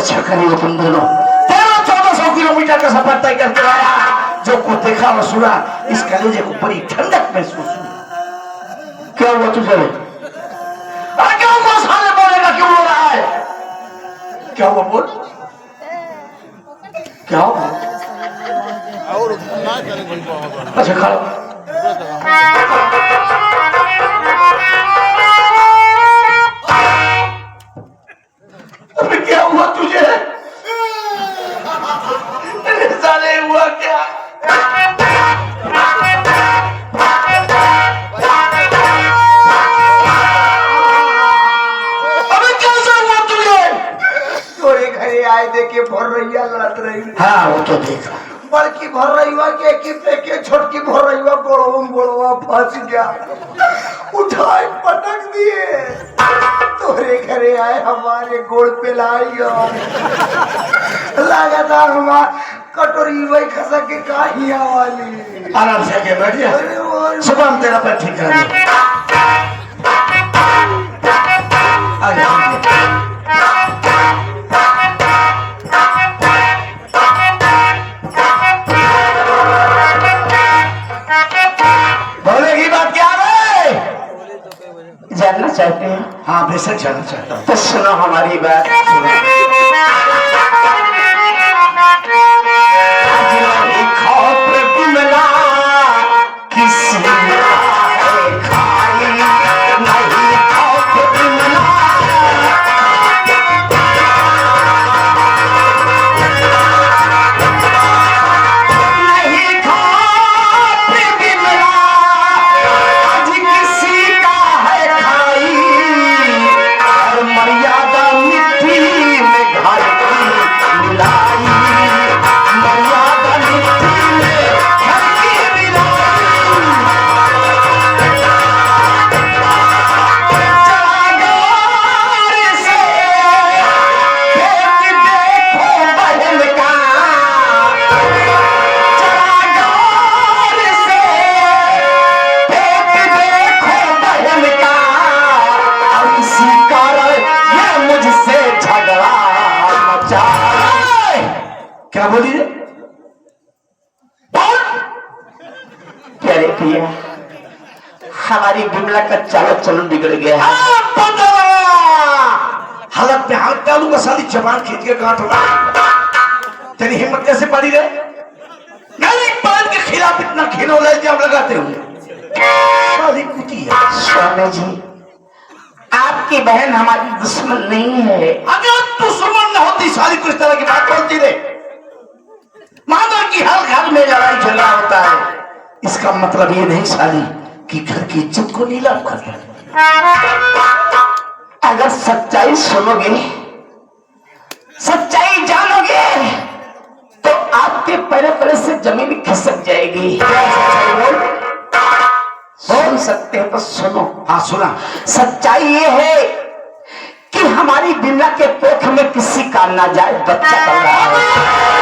अच्छा करिए तुम दोनों। 1300-1400 किलोमीटर का सफर तय करके आया, जो को देखा और सुना इस कलेजे को बड़ी ठंडक महसूस हुई। क्या हुआ तुझे? क्या हुआ? साले बोलेगा क्यों रो रहा है? क्या हुआ बोल? क्या हुआ? अच्छा खड़ा। अबे क्या हुआ तुझे? साले हुआ क्या? अबे कैसे हुआ तुझे? तोरे घरे आए देखे भर रही लड़त रही। हाँ वो तो देखा। बड़की भर रही के की फेंके, छोटकी भर रही गोड़वा फंस गया, उठाए पटक दिए। तोरे घरे आए हमारे गोड़ पे लाई लगा था हमार कटोरी वही खसा के काहिया वाली। आराम से आके बैठ जा, सुबह हम तेरा पैर ठीक करेंगे। बोलेगी बात क्या है? जानना चाहते हैं? हाँ बेशक जानना चाहता हूँ। तो सुनो हमारी बात। क्या बोली रे? क्या रे प्रिया, हमारी बिमला का चाल चलन बिगड़ गया है। हालत में हाथ डालूंगा, साली जबान खींच के काट रहा। तेरी हिम्मत कैसे पड़ी रे? नहीं पान के खिलाफ इतना घिनौना इल्जाम लगाते हुए। साली कुतिया। स्वामी जी, आपकी बहन हमारी दुश्मन नहीं है। अगर दुश्मन न होती साली को इस तरह की बात बोलती रे। मानो कि हर घर में लड़ाई झगड़ा होता है, इसका मतलब ये नहीं साली कि घर की इज्जत को नीलाम कर दे। अगर सच्चाई सुनोगे, सच्चाई जानोगे, तो आपके पैरे पैरे से जमीन खिसक जाएगी। सुन सकते हैं तो सुनो। हाँ सुना। सच्चाई ये है कि हमारी बिमला के पेट में किसी का नाजायज बच्चा पल रहा है।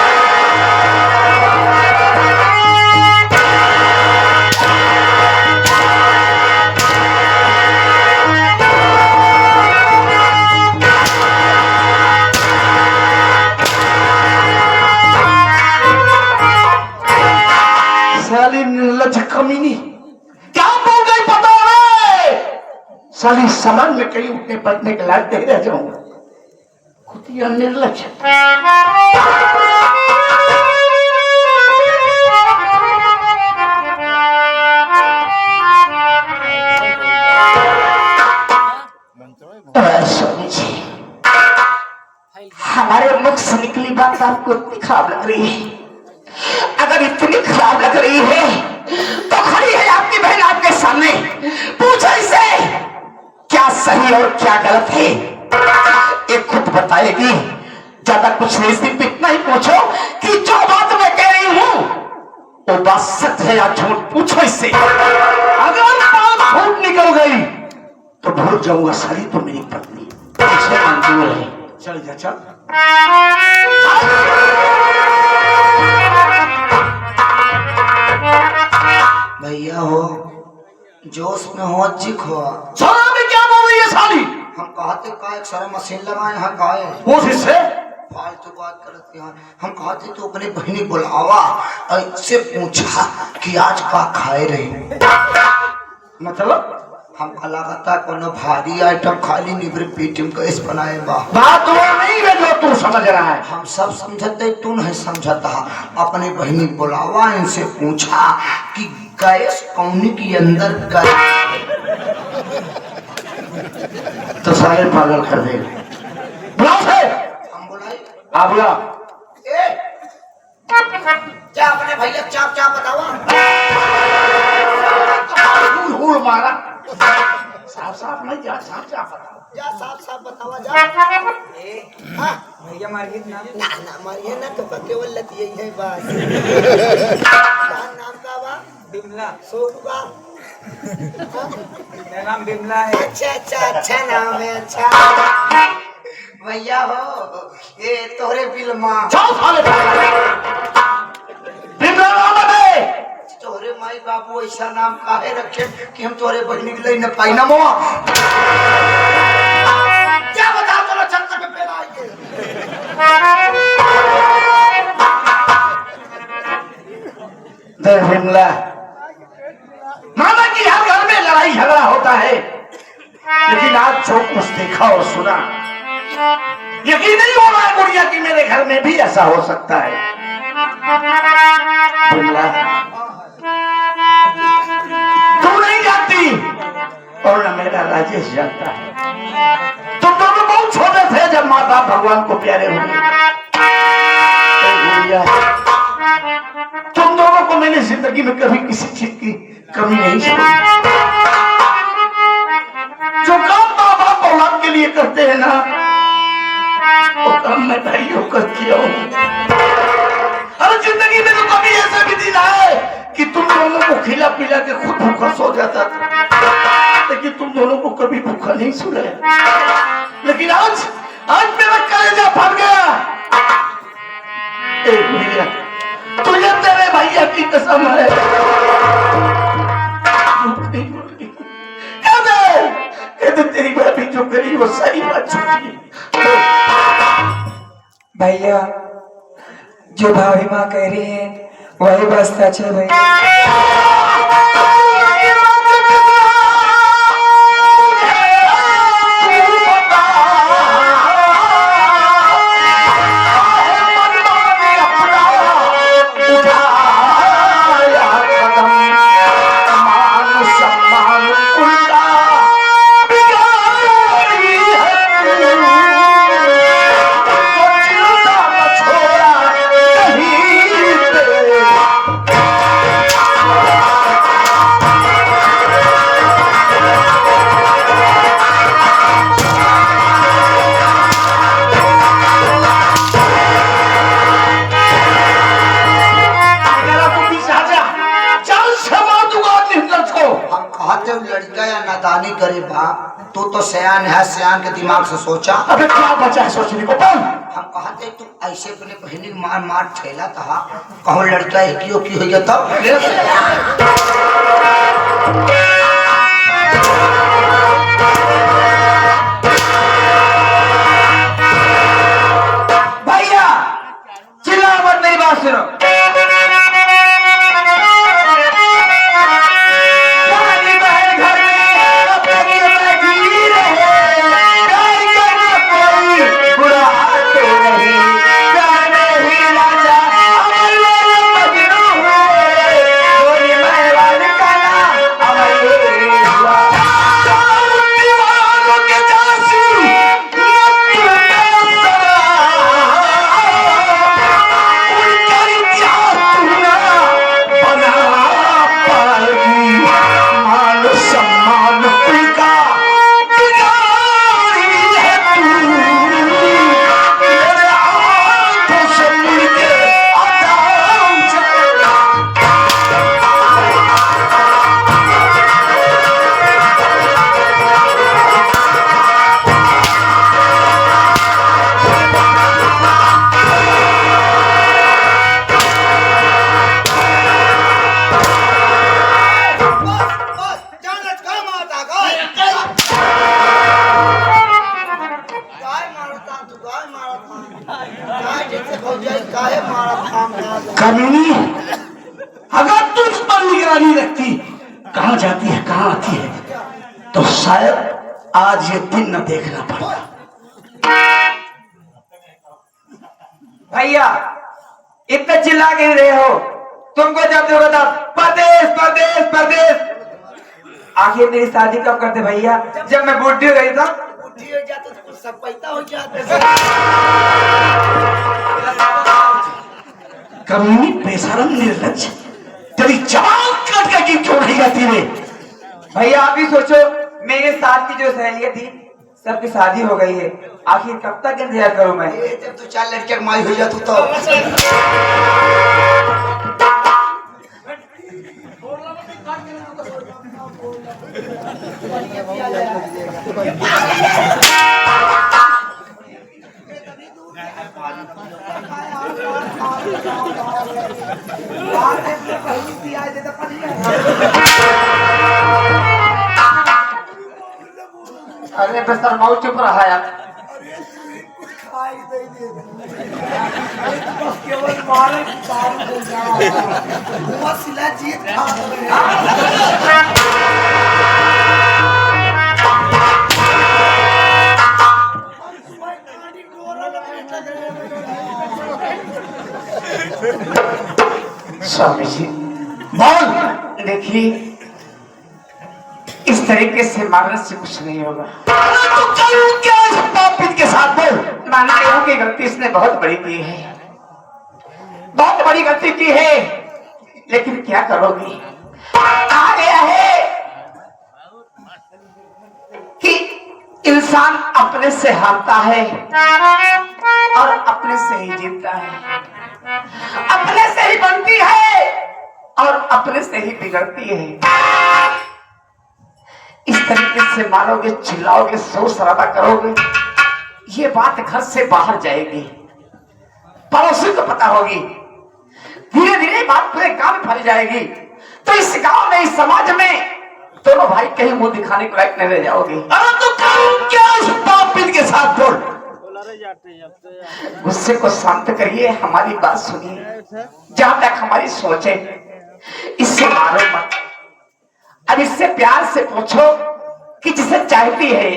साली निर्लज कमीनी, क्या बोल गई पता है? साली सामान में कहीं उठने पड़ने के लायक नहीं रह जाऊंगा। खुदिया निर्लज। स्वामी जी, हमारे मुख से निकली बात आपको इतनी खराब लग रही है। अगर इतनी खराब लग रही है तो खड़ी है आपकी बहन आपके सामने, पूछो इसे क्या सही और क्या गलत है, ये खुद बताएगी। ज्यादा कुछ नहीं, सिर्फ इतना ही पूछो कि जो बात मैं कह रही हूं वो बात सच है या झूठ, पूछो इससे। अगर बात झूठ निकल गई तो भूल जाऊंगा साली तो मेरी पत्नी मंजूर है। चल जा चल। भैया हो, जोश में हो चिखो। सोना में क्या बोल रही है साली? हम कहते का एक सारा मशीन लगाए हैं गाय वो इससे से बात करते हैं। हम कहते तो अपने बहनी बुलावा और इससे पूछा कि आज का खाए रही, मतलब हमका लगता कोनो भारी आइटम खाली निबर पेट में कैसे बनाए बा। बात वो नहीं है जो तू समझ रहा है। हम सब समझते, तू नहीं समझता। अपने बहनी बुलावा, इनसे पूछा कि गैस कौनी के अंदर गैस, तो सारे पागल कर दे। बुलाओ से। हम बुलाए आप बुला। क्या अपने भैया चाप चाप बतावा। हुल मारा। साफ साफ नहीं जा, साफ साफ बताओ। जा साफ साफ बतावा जा। भैया मारिए ना ना मारिए ना, तो केवल लती यही है बस। नाम का बा बिमला, सोनू बा। मेरा नाम बिमला है। अच्छा अच्छा अच्छा नाम है। अच्छा भैया हो ये तोहरे बिलमा, जाओ साले बिमला नाम है। तोहरे माई बाबू ऐसा नाम काहे रखे कि हम तोहरे बहनी के लिए न पाई ना मोआ। क्या बता चलो चक्कर में पेला आइए। देख बिमला, माना कि हर घर में लड़ाई झगड़ा होता है, लेकिन आज जो कुछ देखा और सुना, यकीन नहीं हो रहा है गुड़िया कि मेरे घर में भी ऐसा हो सकता है। बिमला, तू नहीं जानती और न मेरा राजेश जानता है। तुम दोनों बहुत छोटे थे जब माँ बाप भगवान को प्यारे हुए। गुड़िया, तुम दोनों को मैंने जिंदगी में कभी किसी चीज की कमी नहीं समझी। जो काम माँ बाप औलाद के लिए करते हैं ना, वो काम मैं भाइयों का किया हूँ। अरे जिंदगी में तो कभी ऐसा भी दिन आए कि तुम दोनों को खिला पिला के खुद भूखा सो जाता था, लेकिन तुम दोनों को कभी भूखा नहीं सुनाया। लेकिन आज मेरा कलेजा फट गया। भैया, तुझे तेरे भैया की कसम है, कहते तेरी भाभी जो करी वो सही बात छूटी। भैया जो भाभी माँ कह रही है वही बस सच है भैया। लड़का या नादानी करे बाप, तू तो सयान है, सयान के दिमाग से सोचा। अबे क्या बचा है सोचने को? हम कहते तू ऐसे अपने बहनी मार मार ठेला था, कहो लड़का है की हो गया तब। भैया चिल्ला मत, मेरी बात सुनो। काहे मारा थाम ना कमीनी, अगर तू इस पर निगरानी रखती कहाँ जाती है कहाँ आती है तो शायद आज ये दिन न देखना पड़ता। भैया इतना चिल्ला क्यों रहे हो? तुमको जब देखो तब परदेश परदेश परदेश। आखिर मेरी शादी कब करते भैया? जब मैं बुढ़ी हो गई तो बुढ़ी हो जाते तो कुछ सब पैसा हो जाते। कमीनी, बेशरम, निर्लज्ज, तेरी जवान काट का क्यों क्यों नहीं जाती रे? भैया आप ही सोचो, मेरे साथ की जो सहेलियां थी सबकी शादी हो गई है। आखिर कब तक इंतजार करूं मैं? ये जब तू 4 लड़के माई हो जा तू तो अरे बेसर मऊ चुप रहा यार। केवल मारे काम हो जा मसला जीत स्वामी जी बोल। देखिए इस तरीके से मारने से कुछ नहीं होगा। तो क्या इस पापित के साथ बोल। मानते हो कि गलती इसने बहुत बड़ी की है, बहुत बड़ी गलती की है, लेकिन क्या करोगी? आ गया है कि इंसान अपने से हारता है और अपने से ही जीतता है, अपने से ही बनती है और अपने से ही बिगड़ती है। इस तरीके से मारोगे, चिल्लाओगे, शोर शराबा करोगे, ये बात घर से बाहर जाएगी, पड़ोसी को पता होगी, धीरे धीरे बात पूरे गांव में फैल जाएगी। तो इस गांव में, इस समाज में दोनों भाई कहीं मुंह दिखाने को लायक नहीं रह जाओगे। अरे तो क्या उस पापित के साथ बोल। गुस्से को शांत करिए, हमारी बात सुनिए, जहां तक हमारी सोच है। इससे मारो मत, अब इससे प्यार से पूछो कि जिसे चाहती है,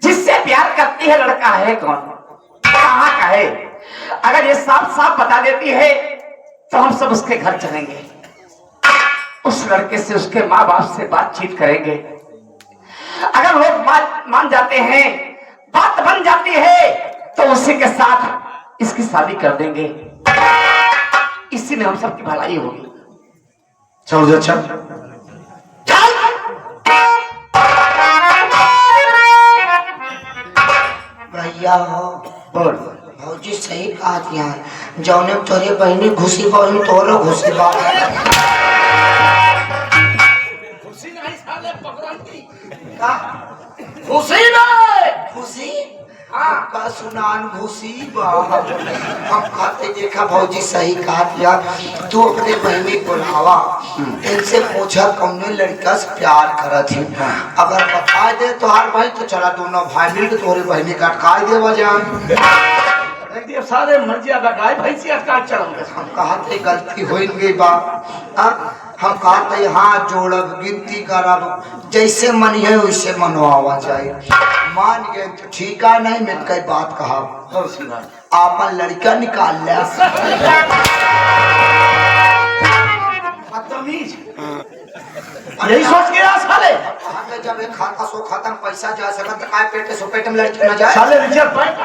जिससे प्यार करती है, लड़का है कौन, कहाँ का है? अगर ये साफ साफ बता देती है तो हम सब उसके घर चलेंगे, उस लड़के से, उसके माँ बाप से बातचीत करेंगे। अगर लोग मान जाते हैं, बात बन जाती है, तो उसी के साथ इसकी शादी कर देंगे। इसी में हम सबकी भलाई होगी। चलो जा चल। भैया हो बोल। भौजी सही कहा यार, जौने तोरे बहनी घुसी बा तोरो घुसी बा। खुशी नहीं, घुसी का सुनान घुसी बा। हम कहते देखा भौजी सही कहा यार, तू अपने बहनी बुलावा, इनसे पूछा कौने लड़का से प्यार करत ही, अगर बता दे तो हर भाई तो चला दोनों भाई मिल के तोरे बहनी का अटकाई देवा जाए। सारे मर्जी गाय भैंसी अटकाट चलाऊंगे। हम कहते गलती हो गई बा, हम कहते हाथ जोड़ब, गिनती करब, जैसे मन है वैसे मनवावा जाए। मान गए तो ठीक है, नहीं मैं कई बात कहा आपन लड़का निकाल ले। बदतमीज, यही सोच के आ साले। जब एक खाता सो खाता में पैसा जा सकत तो काय पेटे सो पेट में लड़की न जाए। साले रिजर्व बैंक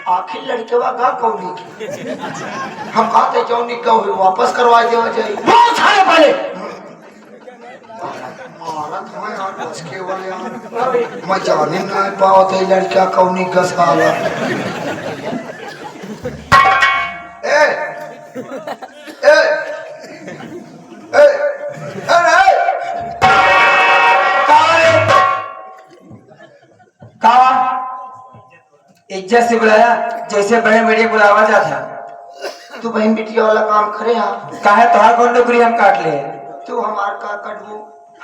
आखिर लड़केवा का कौनी की हम कहते जौनी कहो वापस करवा देवा जाए। बहुत सारे पहले मैं जाने नहीं पाओ थे लड़का कौनी गसाला। ए ए ए अरे कावा इज्जत से बुलाया जैसे बड़े बड़े बुलावा जाता। तू बहन बिटिया वाला काम करे हाँ। काहे तोहार कौन नौकरी हम काट ले? तू हमार का कटबू,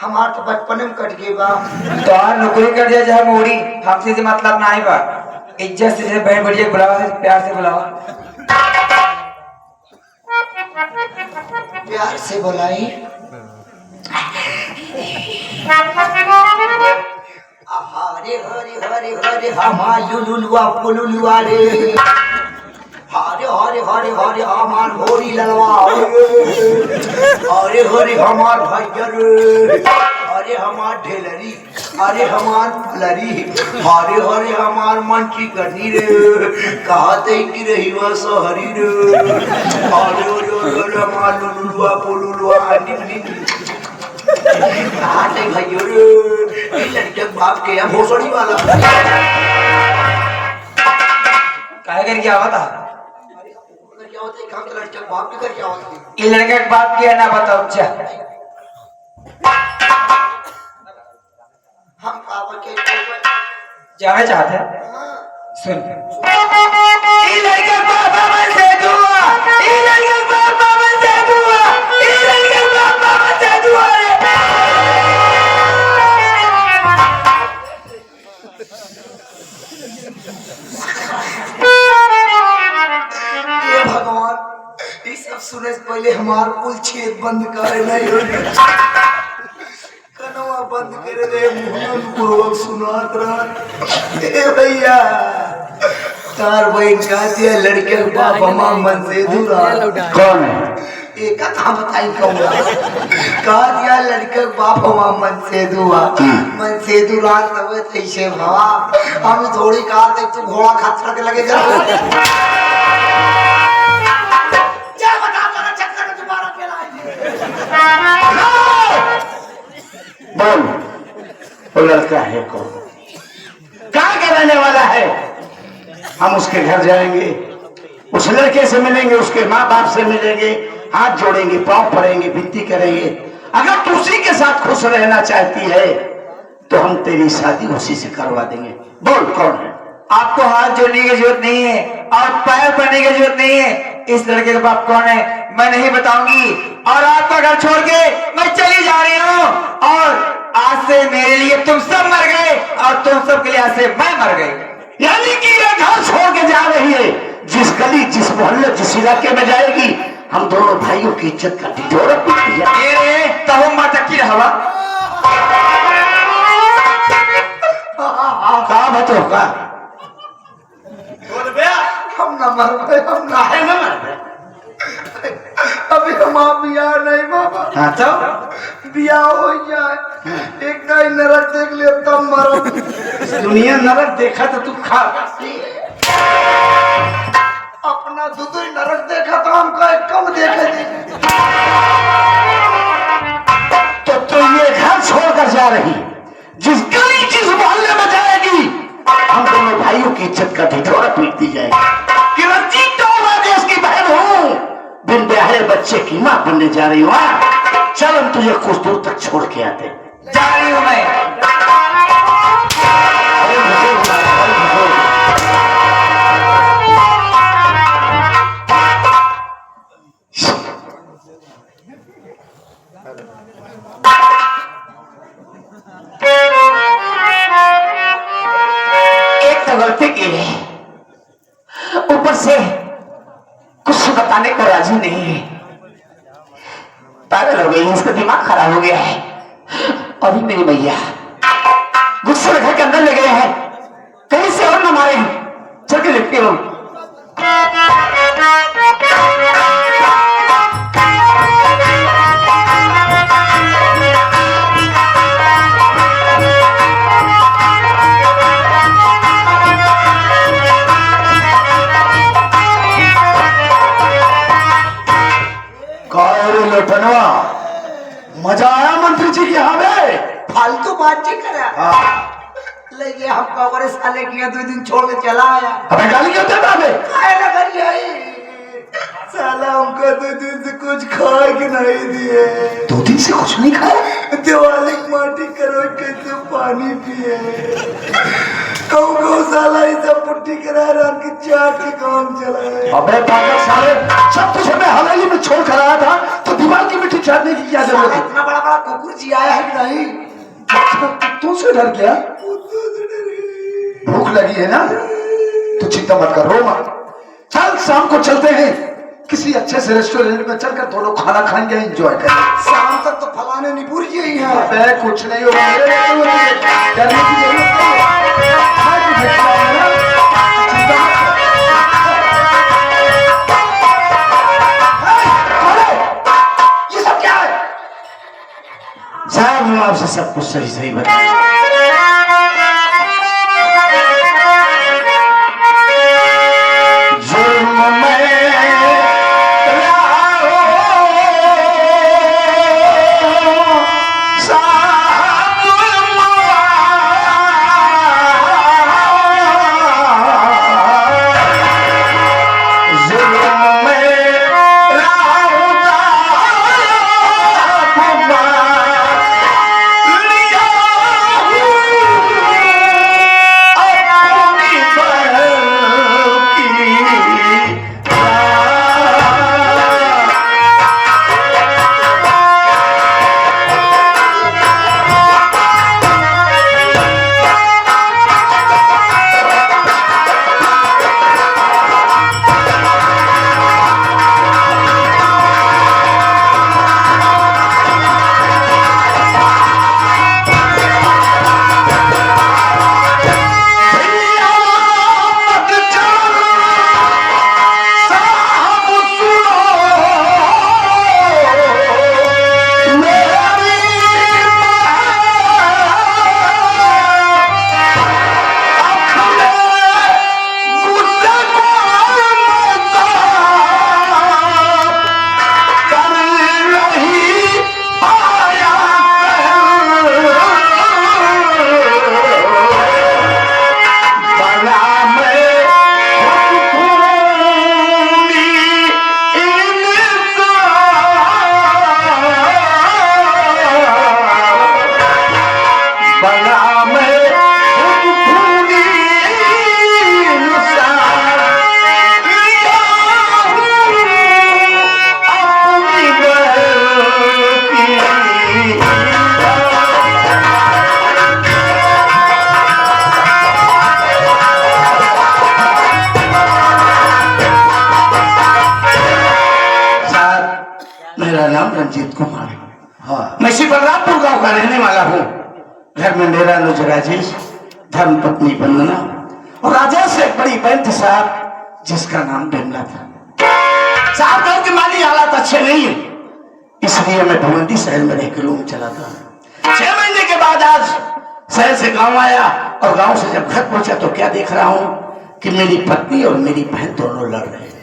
हमार तो बचपन में कट गई बा। तोहार नौकरी कट जाए जहाँ मोड़ी, हमसे से मतलब ना बा। इज्जत से बहन बढ़िया बुलावा, प्यार से बुलावा। प्यार से बुलाई। हरे हरे हरे हरे हमार लुलुलुआ पुलुलुआ रे, हरे हरे हरे हरे हमार होरी ललवा, हरे हरे हमार भैया रे, हरे हमार ढेलरी, हरे हमार फुलरी, हरे हरे हमार मंची करनी रे, कहते कि रही वह सहरी रे, हरे हरे हरे हमार लुलुलुआ पुलुलुआ निकली कहा नहीं भाइयों रे, ये लड़के बाप के यहाँ भोसड़ी वाला काहे कर क्या होता? क्या होता है? काम तो लड़के बाप के कर क्या होता है? ये लड़के के बाप की है ना बताओ क्या? हम पापा के जाना चाहते हैं? सुन। ये लड़के के पापा मन से दुआ, ये लड़के के पापा मन से दुआ, ये लड़के के पापा मन से दुआ रे। ये भगवान, ये सब सुने से पहले हमार कुल छेद बंद करे नहीं हो, कनवा बंद करे दे, मुहन पूर्वक सुनात रह। ए भैया, तार बहन कहती है लड़के के बाप हमार मन से दूरा। कौन है? एक कथा बताई कहूँगा। कहा दिया लड़के के बाप हमार मन से दुआ, मन से दूरा तब ऐसे भावा हम थोड़ी कहा थे तू घोड़ा खतरा के लगे जा बोल, वो लड़का है कौन? कहाँ का रहने वाला है? हम उसके घर जाएंगे, उस लड़के से मिलेंगे, उसके माँ बाप से मिलेंगे, हाथ जोड़ेंगे, पांव पड़ेंगे, विनती करेंगे। अगर तू उसी के साथ खुश रहना चाहती है तो हम तेरी शादी उसी से करवा देंगे। बोल कौन है? आपको हाथ जोड़ने की जरूरत नहीं है और पैर पड़ने की जरूरत नहीं है। इस लड़के का बाप कौन है मैं नहीं बताऊंगी, और आपका घर छोड़ के मैं चली जा रही हूँ। और आज से मेरे लिए तुम सब मर गए और तुम सब के लिए आज से मैं मर गई। यानी कि ये घर छोड़ के जा रही है। जिस गली, जिस मोहल्ले, जिस इलाके में जाएगी, हम दोनों भाइयों की इज्जत का ढिढोरा पीट ये तहु मटकी हवा कहा बतो का हम न मर गए, हम ना है न मर गए। अभी हमारा बियाह नहीं बाबा। हाँ तो बियाह हो जाए, एक दाई नरक देख ले तब मरो। दुनिया नरक देखा तो तू खा। अपना दुदुई नरक देखा तो हम कहे कम देखे थे। तो ये घर छोड़कर जा रही, जिस गली, जिस मोहल्ले में जाएगी, हम दोनों भाइयों की इज्जत का ढिढोरा पीट दी जाएगी कि मैं जीता हुआ देश की बहन हूँ, बिन ब्याहे बच्चे की माँ बनने जा रही हूँ। चल हम तुझे कुछ दूर तक छोड़ के आते। जा रही हूँ मैं। अरे मुझे बुला, अरे मुझे। एक तो गलती की है, ऊपर से कुछ बताने को राजी नहीं है। पागल हो गई, इसका दिमाग खराब हो गया है। अभी मेरी भैया गुस्से में घर के अंदर ले गए हैं, कहीं से और न मारे। चल के लिखती हूँ। लोटनवा, मजा आया मंत्री जी के यहाँ में? फालतू बात नहीं करा। लेकिन हम कवरे साले किया 2 दिन छोड़ के चला आया। अबे गाली क्यों देता है? खाए ना कर साला हमको 2 दिन से कुछ खा के नहीं दिए। 2 दिन से कुछ नहीं खाया? दिवाली माटी करो कैसे पानी पिए। कहूँ साला ऐसा पुट्टी करा रहा कि चाट के काम चलाए। अबे पागल साले, सब कुछ मैं हवेली में छोड़ कर आया था तो दीवार की मिट्टी चाटने की क्या जरूरत है? इतना बड़ा बड़ा कुकुर जी आया है कि नहीं? तू से डर गया? भूख लगी है ना? तू चिंता मत कर, रो मत। चल शाम को चलते हैं किसी अच्छे से रेस्टोरेंट में, चलकर दोनों खाना खाएंगे, एंजॉय करेंगे। शाम तक तो फलाने निपुर जी ही हैं। अबे कुछ नहीं होगा, डरने की जरूरत नहीं है। मैं तुझे खिलाऊंगा, चिंता मत कर। ये सब क्या है? साहब मैं आपसे सब कुछ सही सही बताऊं। जुर्म में रहो, साहब जुर्म में रहो, मेरा नाम रंजीत कुमार है। हाँ, मैं श्री बलरामपुर गांव का रहने वाला हूँ। घर में मेरा अनुज राजेश, धर्म पत्नी वंदना और राजेश से एक बड़ी बहन थी साहब, जिसका नाम बिमला था। साहब गांव के माली हालात अच्छे नहीं है, इसलिए मैं भिवंडी शहर में रह के रूम चला था। 6 महीने के बाद आज शहर से गांव आया और गांव से जब घर पहुंचा तो क्या देख रहा हूँ कि मेरी पत्नी और मेरी बहन दोनों लड़ रहे थे।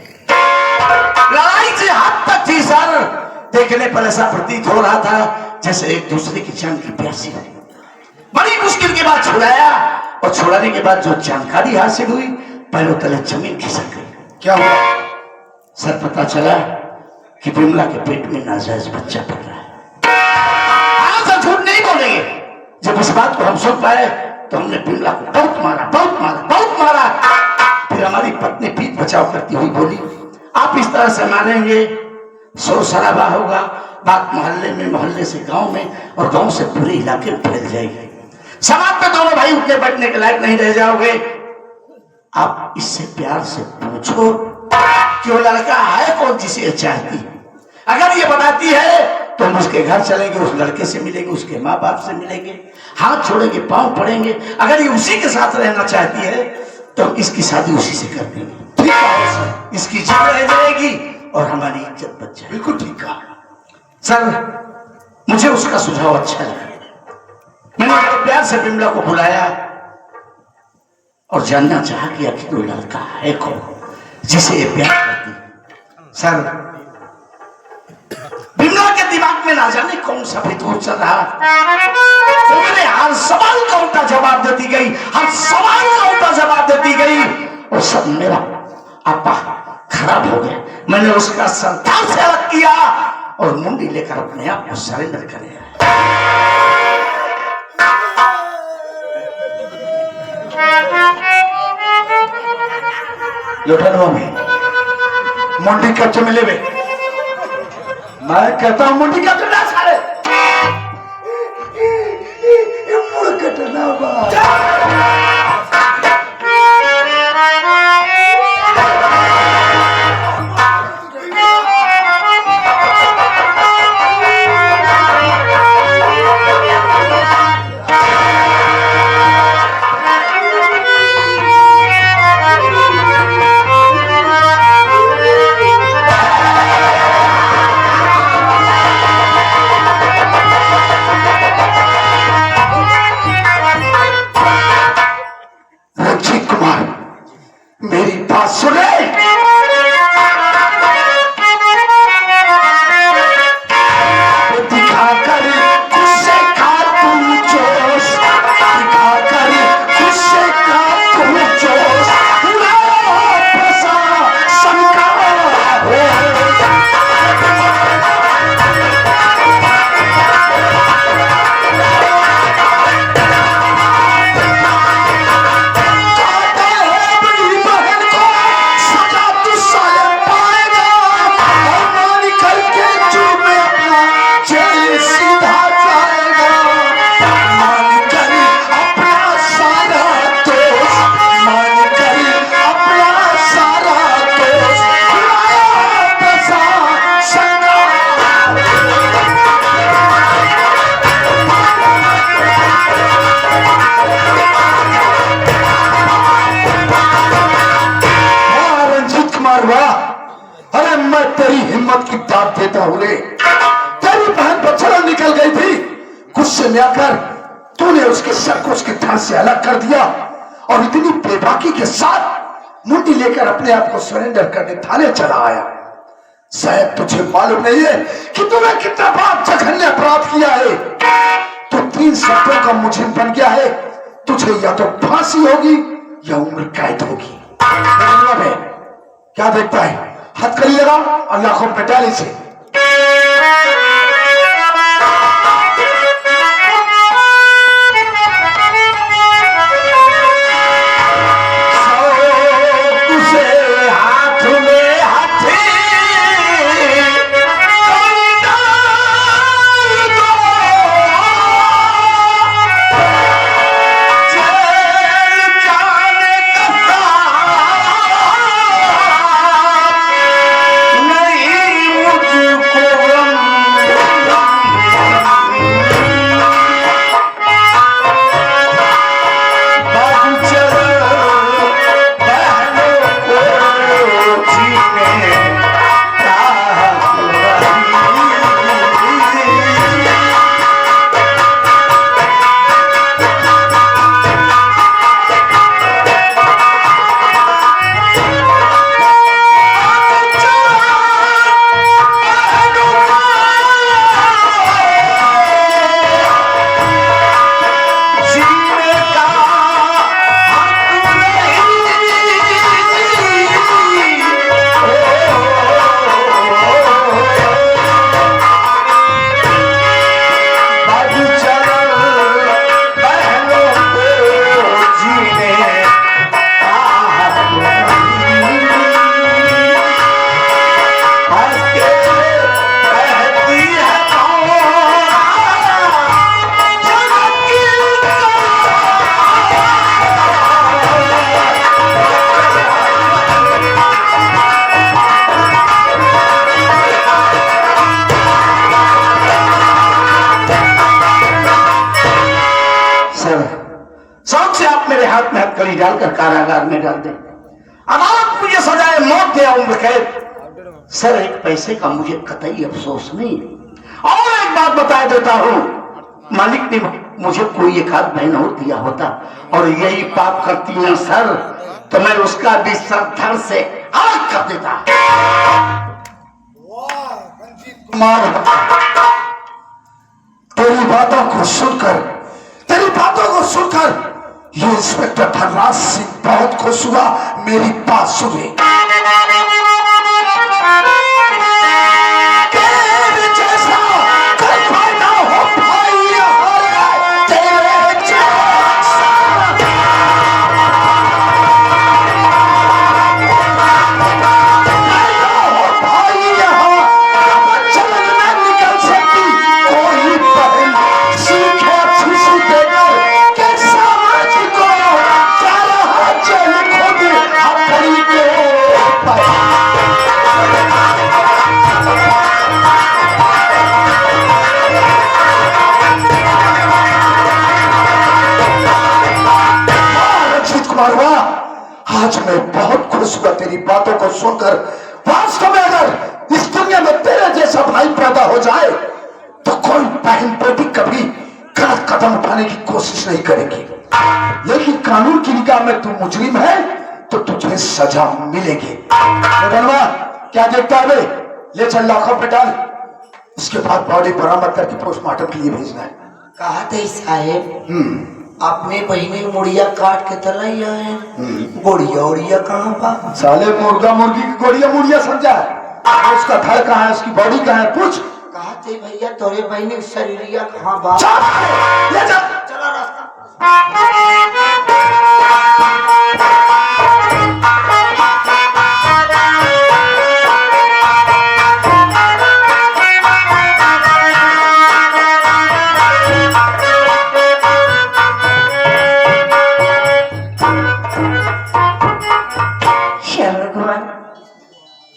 लड़ाई से हाथ तक थी सर। देखने पर ऐसा प्रतीत हो रहा था जैसे एक दूसरे की जान की प्यासी है। बड़ी मुश्किल के बाद छुड़ाया और छुड़ाने के बाद जो जानकारी हासिल हुई, पैरों तले जमीन खिसक गई। क्या हुआ? सर पता चला कि बिमला के पेट में नाजायज बच्चा पड़ रहा है। हाँ सर, झूठ नहीं बोलेंगे। जब इस बात को हम सुन पाए तो हमने बिमला को बहुत मारा, बहुत मारा, बहुत मारा। फिर हमारी पत्नी पीठ बचाव करती हुई बोली, आप इस तरह से मारेंगे शोर शराबा होगा, बात मोहल्ले में, मोहल्ले से गांव में और गांव से पूरे इलाके में फैल जाएगी। समाज में दोनों भाई उठने बैठने के लायक नहीं रह जाओगे। आप इससे प्यार से पूछो कि वो लड़का है कौन जिसे चाहती है। अगर ये बताती है तो हम उसके घर चलेंगे, उस लड़के से मिलेंगे, उसके माँ बाप से मिलेंगे, हाथ छोड़ेंगे, पांव पड़ेंगे। अगर ये उसी के साथ रहना चाहती है तो हम इसकी शादी उसी से कर देंगे। ठीक है सर, इसकी जान रह जाएगी और हमारी इज्जत बच जाएगी। बिल्कुल ठीक कहा सर, मुझे उसका सुझाव अच्छा लगा। मैंने बड़े प्यार से बिमला को बुलाया और जानना चाहा कि आखिर वो लड़का है कौन जिसे ये प्यार करती है। सर, बिमला के दिमाग में ना जाने कौन सा फितूर चल रहा। उन्होंने हर सवाल का उल्टा जवाब देती गई, हर सवाल का उल्टा जवाब देती गई और सब मेरा आपा खराब हो गया। मैंने उसका संतान से अलग किया और मुंडी लेकर अपने आप को सरेंडर कर दिया। लोटनवा में मुंडी कब से मिले बे? मैं कहता हूँ मुंडी कब करना सारे मुड़ कटना बा। मेरी बात सुने। दिखाकर गुस्से का तू जोश, दिखाकर गुस्से का तू जोश, प्रशासन का तेरी हिम्मत की दाद देता हूं रे। तेरी बहन बछड़ा निकल गई थी, गुस्से में आकर तूने उसके सर को उसके धड़ से अलग कर दिया और इतनी बेबाकी के साथ मुंडी लेकर अपने आप को सरेंडर करने थाने चला आया। शायद तुझे मालूम नहीं है कि तूने कितना बड़ा जघन्य अपराध किया है। तू 3 शब्दों का मुजरिम बन गया है। तुझे या तो फांसी होगी या उम्र कैद होगी। क्या देखता है? हथकड़ी लगा और लाखों पेटाली से हाथ में हाथी हाथ में हथकड़ी डालकर कारागार में डाल दे। अदालत मुझे सजाए मौत दे उम्र कैद। सर एक पैसे का मुझे कतई अफसोस नहीं। और एक बात बता देता हूं, मालिक ने मुझे कोई एक आध महीना और दिया होता और यही पाप करती है सर, तो मैं उसका भी सर धड़ से अलग कर देता। कुमार तेरी बातों को सुनकर ये इंस्पेक्टर धनराज सिंह बहुत खुश हुआ। मेरी बात सुने। आज मैं बहुत खुश हुआ तेरी बातों को सुनकर। वास्तव में अगर इस दुनिया में तेरे जैसा भाई पैदा हो जाए तो कोई बहन बेटी कभी गलत कदम उठाने की कोशिश नहीं करेगी। लेकिन कानून की निगाह में तू मुजरिम है तो तुझे सजा मिलेगी। बनवा क्या देखता है बे? ले चल लॉकअप में डाल, उसके बाद बॉडी बरामद करके पोस्टमार्टम के लिए भेजना है। कहा थे साहेब अपने बहनी मुड़िया काट के तला ही आए, गोड़िया उड़िया कहाँ पा? साले मुर्गा मुर्गी की गोड़िया मुड़िया समझा है? उसका धड़ कहाँ है, उसकी बॉडी कहाँ है, पूछ। कहा थे भैया तोरे बहनी शरीरिया कहाँ बा? ले जा। चला रास्ता।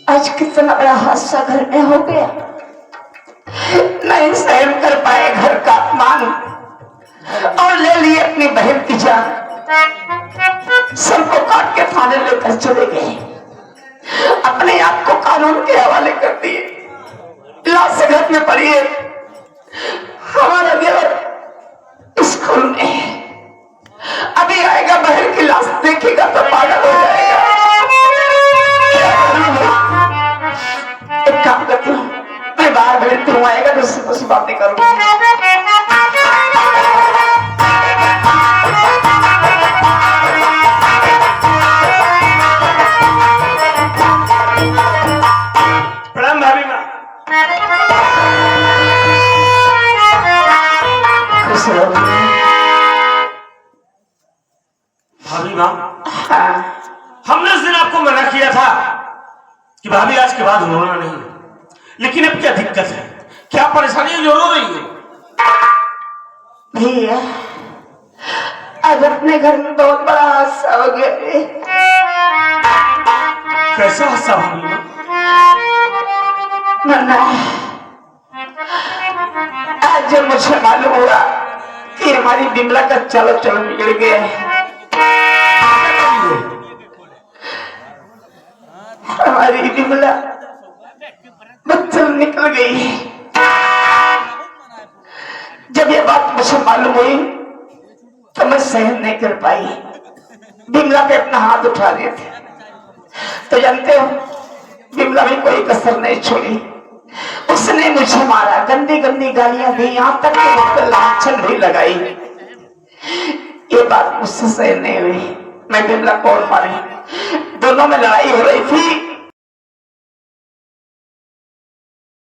आज कितना बड़ा हादसा घर में हो गया, नहीं सहन कर पाए घर का अपमान और ले लिए अपनी बहन की जान। सबको काट के थाने लेकर चले गए, अपने आप को कानून के हवाले कर दिए। लाश घर में पड़ी है, हमारा देवर स्कूल में, अभी आएगा बहन की लाश देखेगा तो पागल हो जाएगा। एक काम करती हूँ, मैं बाहर बैठती हूँ, आएगा तो उससे कुछ बातें करूँ। प्रणाम भाभी माँ। खुश रहो भाभी माँ, हाँ। हमने उस दिन आपको मना किया था कि भाभी आज के बाद रोना नहीं, लेकिन अब क्या दिक्कत है, क्या परेशानी है जो रो रही है? भैया आज अपने घर में बहुत बड़ा हादसा हो गया है। कैसा हादसा भाभी माँ? मन्ना, आज जब मुझे मालूम हुआ कि हमारी बिमला का चलो चलो बिगड़ गया है, हमारी बिमला बच्चल निकल गई। जब ये बात मुझे मालूम हुई तो मैं सहन नहीं कर पाई, बिमला पे अपना हाथ उठा दिए थे। तो जानते हो बिमला भी कोई कसर नहीं छोड़ी, उसने मुझे मारा, गंदी गंदी गालियां दी, यहाँ तक कि मुझ पर लांछन भी लगाई। ये बात मुझसे सहन नहीं हुई, मैं बिमला को और मारी। दोनों में लड़ाई हो रही थी,